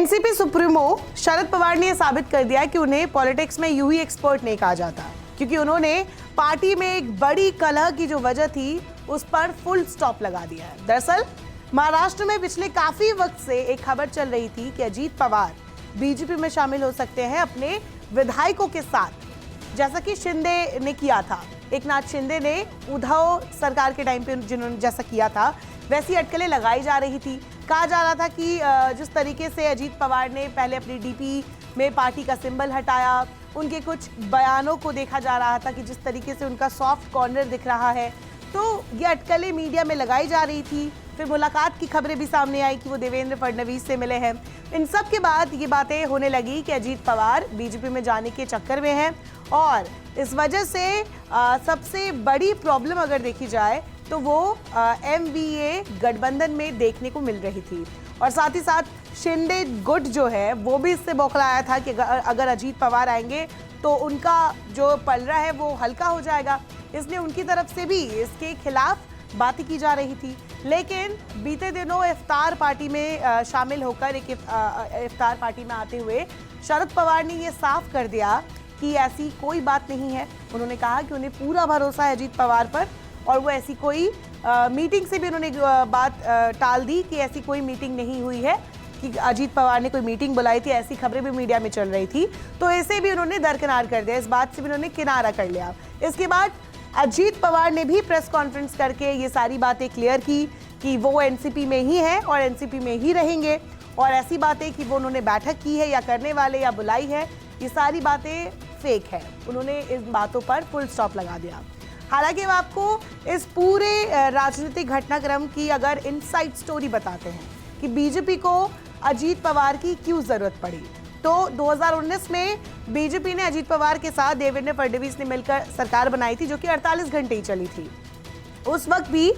NCP supremo Sharad Pawar ने यह साबित कर दिया कि उन्हें पॉलिटिक्स में यूं ही एक्सपर्ट नहीं कहा जाता, क्योंकि उन्होंने पार्टी में एक बड़ी कलह की जो वजह थी उस पर फुल स्टॉप लगा दिया है। दरअसल महाराष्ट्र में पिछले काफी वक्त से एक खबर चल रही थी कि अजीत पवार बीजेपी में शामिल हो सकते हैं अपने विधायकों के साथ, जैसा कि शिंदे ने किया था। एकनाथ शिंदे ने उद्धव सरकार के टाइम पे जिन्होंने जैसा किया था वैसी अटकलें लगाई जा रही थी। कहा जा रहा था कि जिस तरीके से अजीत पवार ने पहले अपनी डीपी में पार्टी का सिंबल हटाया, उनके कुछ बयानों को देखा जा रहा था कि जिस तरीके से उनका सॉफ्ट कॉर्नर दिख रहा है, तो ये अटकलें मीडिया में लगाई जा रही थी। फिर मुलाकात की खबरें भी सामने आई कि वो देवेंद्र फडणवीस से मिले हैं। इन सब के बाद ये बातें होने लगी कि अजीत पवार बीजेपी में जाने के चक्कर में हैं और इस वजह से सबसे बड़ी प्रॉब्लम अगर देखी जाए तो वो एमवीए गठबंधन में देखने को मिल रही थी। और साथ ही साथ शिंदे गुट जो है वो भी इससे बौखलाया था कि अगर अजीत पवार आएंगे तो उनका जो पलड़ा है वो हल्का हो जाएगा, इसलिए उनकी तरफ से भी इसके खिलाफ बातें की जा रही थी। लेकिन बीते दिनों इफ्तार पार्टी में शामिल होकर एक इफ्तार पार्टी में आते हुए शरद पवार ने ये साफ कर दिया कि ऐसी कोई बात नहीं है। उन्होंने कहा कि उन्हें पूरा भरोसा है अजीत पवार पर और वो ऐसी कोई मीटिंग से भी उन्होंने बात टाल दी कि ऐसी कोई मीटिंग नहीं हुई है कि अजीत पवार ने कोई मीटिंग बुलाई थी, ऐसी खबरें भी मीडिया में चल रही थी। तो इसे भी उन्होंने दरकिनार कर दिया, इस बात से भी उन्होंने किनारा कर लिया। इसके बाद अजीत पवार ने भी प्रेस कॉन्फ्रेंस करके ये सारी बातें क्लियर की कि वो एनसीपी में ही हैं और एनसीपी में ही रहेंगे, और ऐसी बातें कि वो उन्होंने बैठक की है या करने वाले या बुलाई है, ये सारी बातें फेक है। उन्होंने इस बातों पर फुल स्टॉप लगा दिया। हालांकि हम आपको इस पूरे राजनीतिक घटनाक्रम की अगर इनसाइड स्टोरी बताते हैं कि बीजेपी को अजीत पवार की क्यों जरूरत पड़ी, तो 2019 में बीजेपी ने अजीत पवार के साथ देवेंद्र फडणवीस ने मिलकर सरकार बनाई थी, जो कि 48 घंटे ही चली थी। उस वक्त भी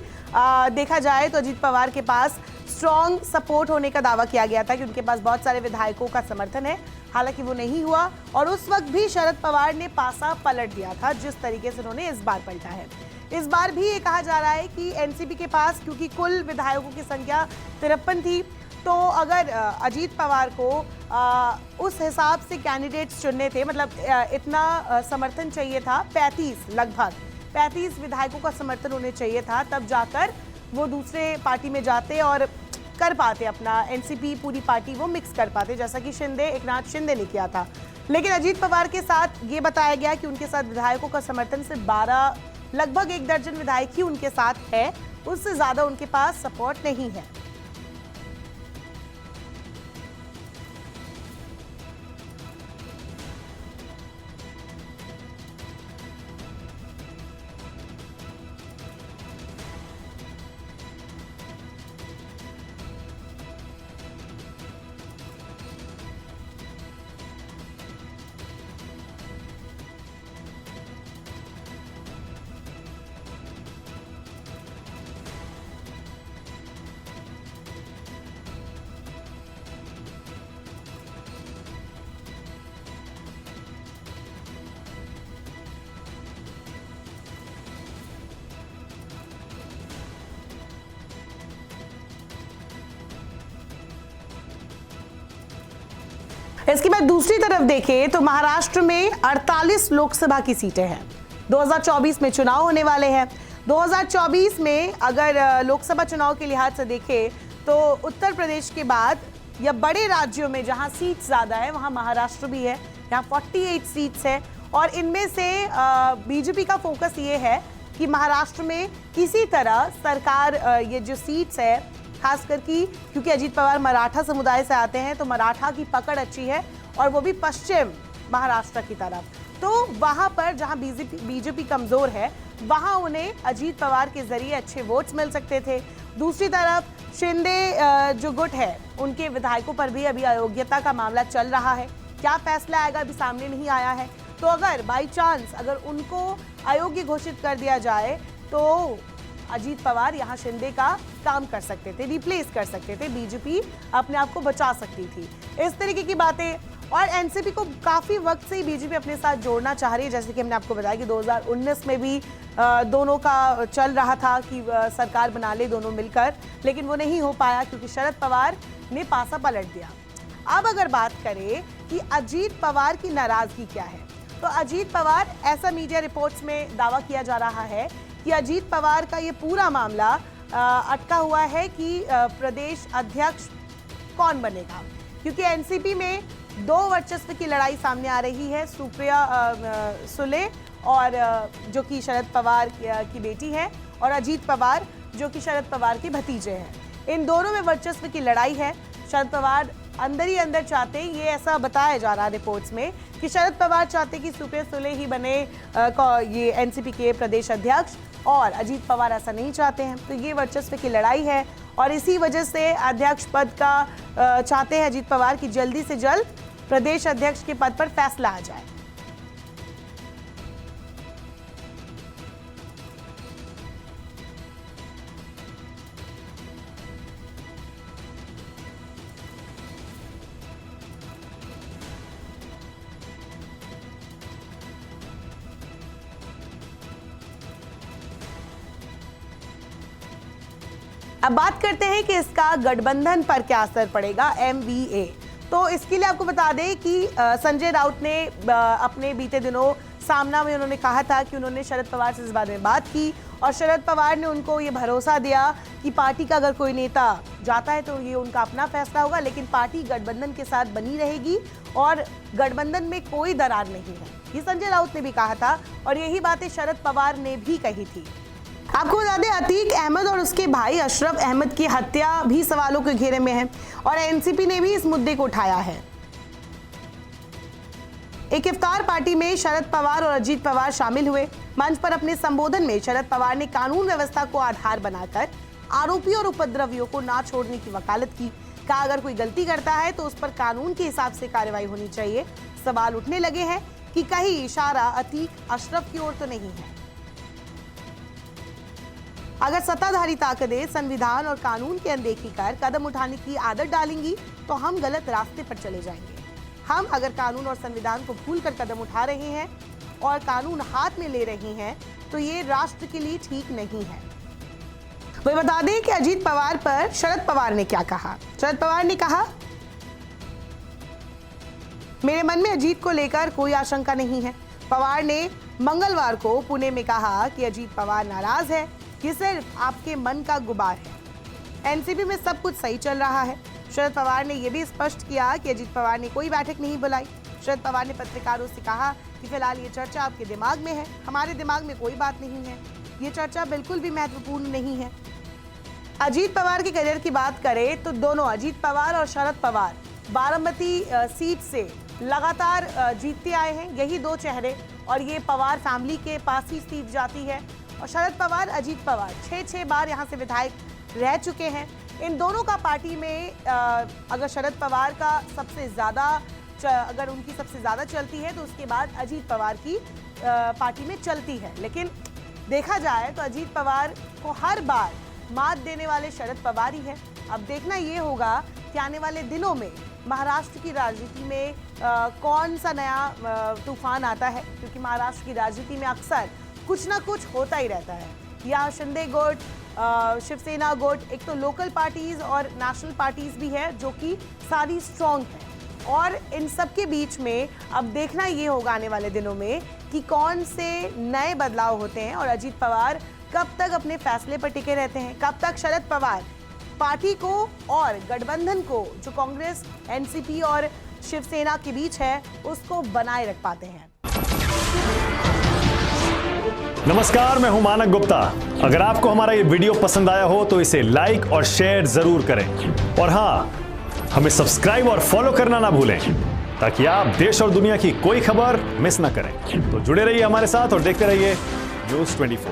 देखा जाए तो अजीत पवार के पास स्ट्रॉन्ग सपोर्ट होने का दावा किया गया था कि उनके पास बहुत सारे विधायकों का समर्थन है। हालांकि वो नहीं हुआ और उस वक्त भी शरद पवार ने पासा पलट दिया था, जिस तरीके से उन्होंने इस बार पलटा है। इस बार भी ये कहा जा रहा है कि एनसीपी के पास क्योंकि कुल विधायकों की संख्या 53 थी, तो अगर अजीत पवार को उस हिसाब से कैंडिडेट्स चुनने थे, मतलब इतना समर्थन चाहिए था, 35 लगभग 35 विधायकों का समर्थन उन्हें चाहिए था, तब जाकर वो दूसरे पार्टी में जाते और कर पाते अपना एनसीपी पूरी पार्टी वो मिक्स कर पाते, जैसा कि एकनाथ शिंदे ने किया था। लेकिन अजीत पवार के साथ ये बताया गया कि उनके साथ विधायकों का समर्थन सिर्फ 12 लगभग 1 दर्जन विधायक ही उनके साथ है, उससे ज्यादा उनके पास सपोर्ट नहीं है। इसके बाद दूसरी तरफ देखें तो महाराष्ट्र में 48 लोकसभा की सीटें हैं। 2024 में चुनाव होने वाले हैं। 2024 में अगर लोकसभा चुनाव के लिहाज से देखें तो उत्तर प्रदेश के बाद या बड़े राज्यों में जहां सीट ज्यादा है वहां महाराष्ट्र भी है, यहाँ 48 सीट्स है। और इनमें से बीजेपी का फोकस ये है कि महाराष्ट्र में किसी तरह सरकार ये जो सीट्स है, खासकर की क्योंकि अजीत पवार मराठा समुदाय से आते हैं तो मराठा की पकड़ अच्छी है और वो भी पश्चिम महाराष्ट्र की तरफ, तो वहां पर जहां बीजेपी कमजोर है वहां उन्हें अजीत पवार के जरिए अच्छे वोट्स मिल सकते थे। दूसरी तरफ शिंदे जो गुट है उनके विधायकों पर भी अभी अयोग्यता का मामला चल रहा है, क्या फैसला आएगा अभी सामने नहीं आया है। तो अगर बाई चांस अगर उनको अयोग्य घोषित कर दिया जाए तो अजीत पवार यहाँ शिंदे का काम कर सकते थे, रिप्लेस कर सकते थे, बीजेपी अपने आप को बचा सकती थी। इस तरीके की बातें, और एनसीपी को काफी वक्त से ही बीजेपी अपने साथ जोड़ना चाह रही है, जैसे कि हमने आपको बताया कि 2019 में भी दोनों का चल रहा था कि सरकार बना ले दोनों मिलकर, लेकिन वो नहीं हो पाया क्योंकि शरद पवार ने पासा पलट दिया। अब अगर बात करें कि अजीत पवार की नाराजगी क्या है, तो अजीत पवार, ऐसा मीडिया रिपोर्ट्स में दावा किया जा रहा है कि अजीत पवार का ये पूरा मामला अटका हुआ है कि प्रदेश अध्यक्ष कौन बनेगा, क्योंकि एनसीपी में दो वर्चस्व की लड़ाई सामने आ रही है। सुप्रिया सुले और जो कि शरद पवार की बेटी है, और अजीत पवार जो कि शरद पवार के भतीजे हैं। इन दोनों में वर्चस्व की लड़ाई है। शरद पवार अंदर ही अंदर चाहते हैं, ये ऐसा बताया जा रहा है रिपोर्ट्स में, कि शरद पवार चाहते कि सुप्रिया सुले ही बने ये एनसीपी के प्रदेश अध्यक्ष, और अजीत पवार ऐसा नहीं चाहते हैं। तो ये वर्चस्व की लड़ाई है, और इसी वजह से अध्यक्ष पद का चाहते हैं अजीत पवार कि जल्दी से जल्द प्रदेश अध्यक्ष के पद पर फैसला आ जाए। अब बात करते हैं कि इसका गठबंधन पर क्या असर पड़ेगा, MVA। तो इसके लिए आपको बता दें कि संजय राउत ने अपने बीते दिनों सामना में उन्होंने कहा था कि उन्होंने शरद पवार से इस बारे में बात की, और शरद पवार ने उनको ये भरोसा दिया कि पार्टी का अगर कोई नेता जाता है तो ये उनका अपना फैसला होगा, लेकिन पार्टी गठबंधन के साथ बनी रहेगी और गठबंधन में कोई दरार नहीं है। ये संजय राउत ने भी कहा था, और यही बातें शरद पवार ने भी कही थी। आपको बता दें, अतीक अहमद और उसके भाई अशरफ अहमद की हत्या भी सवालों के घेरे में है, और एनसीपी ने भी इस मुद्दे को उठाया है। एक इफ्तार पार्टी में शरद पवार और अजीत पवार शामिल हुए। मंच पर अपने संबोधन में शरद पवार ने कानून व्यवस्था को आधार बनाकर आरोपियों और उपद्रवियों को ना छोड़ने की वकालत की। कहा, अगर कोई गलती करता है तो उस पर कानून के हिसाब से कार्रवाई होनी चाहिए। सवाल उठने लगे हैं कि कहीं इशारा अतीक अशरफ की ओर तो नहीं है। अगर सत्ताधारी ताकतें संविधान और कानून की अनदेखी कर कदम उठाने की आदत डालेंगी तो हम गलत रास्ते पर चले जाएंगे। हम अगर कानून और संविधान को भूलकर कदम उठा रहे हैं और कानून हाथ में ले रहे हैं तो ये राष्ट्र के लिए ठीक नहीं है। वही बता दें कि अजीत पवार पर शरद पवार ने क्या कहा। शरद पवार ने कहा, मेरे मन में अजीत को लेकर कोई आशंका नहीं है। पवार ने मंगलवार को पुणे में कहा कि अजीत पवार नाराज है, ये सिर्फ आपके मन का गुबार है। एनसीपी में सब कुछ सही चल रहा है। शरद पवार ने यह भी स्पष्ट किया कि अजीत पवार ने कोई बैठक नहीं बुलाई। शरद पवार ने पत्रकारों से कहा कि फिलहाल ये चर्चा आपके दिमाग में है, हमारे दिमाग में कोई बात नहीं है। ये चर्चा बिल्कुल भी महत्वपूर्ण नहीं है। अजीत पवार के करियर की बात करें तो दोनों अजीत पवार और शरद पवार बारामती सीट से लगातार जीतते आए हैं। यही दो चेहरे, और ये पवार फैमिली के पास ही सीट जाती है। और शरद पवार, अजीत पवार 6 बार यहाँ से विधायक रह चुके हैं। इन दोनों का पार्टी में अगर शरद पवार का सबसे ज़्यादा, अगर उनकी सबसे ज़्यादा चलती है तो उसके बाद अजीत पवार की पार्टी में चलती है। लेकिन देखा जाए तो अजीत पवार को हर बार मात देने वाले शरद पवार ही है। अब देखना ये होगा कि आने वाले दिनों में महाराष्ट्र की राजनीति में कौन सा नया तूफान आता है, क्योंकि महाराष्ट्र की राजनीति में अक्सर कुछ ना कुछ होता ही रहता है। या शिंदे गुट, शिवसेना गुट, एक तो लोकल पार्टीज और नेशनल पार्टीज भी है जो कि सारी स्ट्रॉन्ग है, और इन सब के बीच में अब देखना ये होगा आने वाले दिनों में कि कौन से नए बदलाव होते हैं और अजीत पवार कब तक अपने फैसले पर टिके रहते हैं, कब तक शरद पवार पार्टी को और गठबंधन को जो कांग्रेस, एनसीपी और शिवसेना के बीच है उसको बनाए रख पाते हैं। नमस्कार, मैं हूं मानक गुप्ता। अगर आपको हमारा ये वीडियो पसंद आया हो तो इसे लाइक और शेयर जरूर करें, और हां, हमें सब्सक्राइब और फॉलो करना ना भूलें ताकि आप देश और दुनिया की कोई खबर मिस ना करें। तो जुड़े रहिए हमारे साथ और देखते रहिए न्यूज़ 24।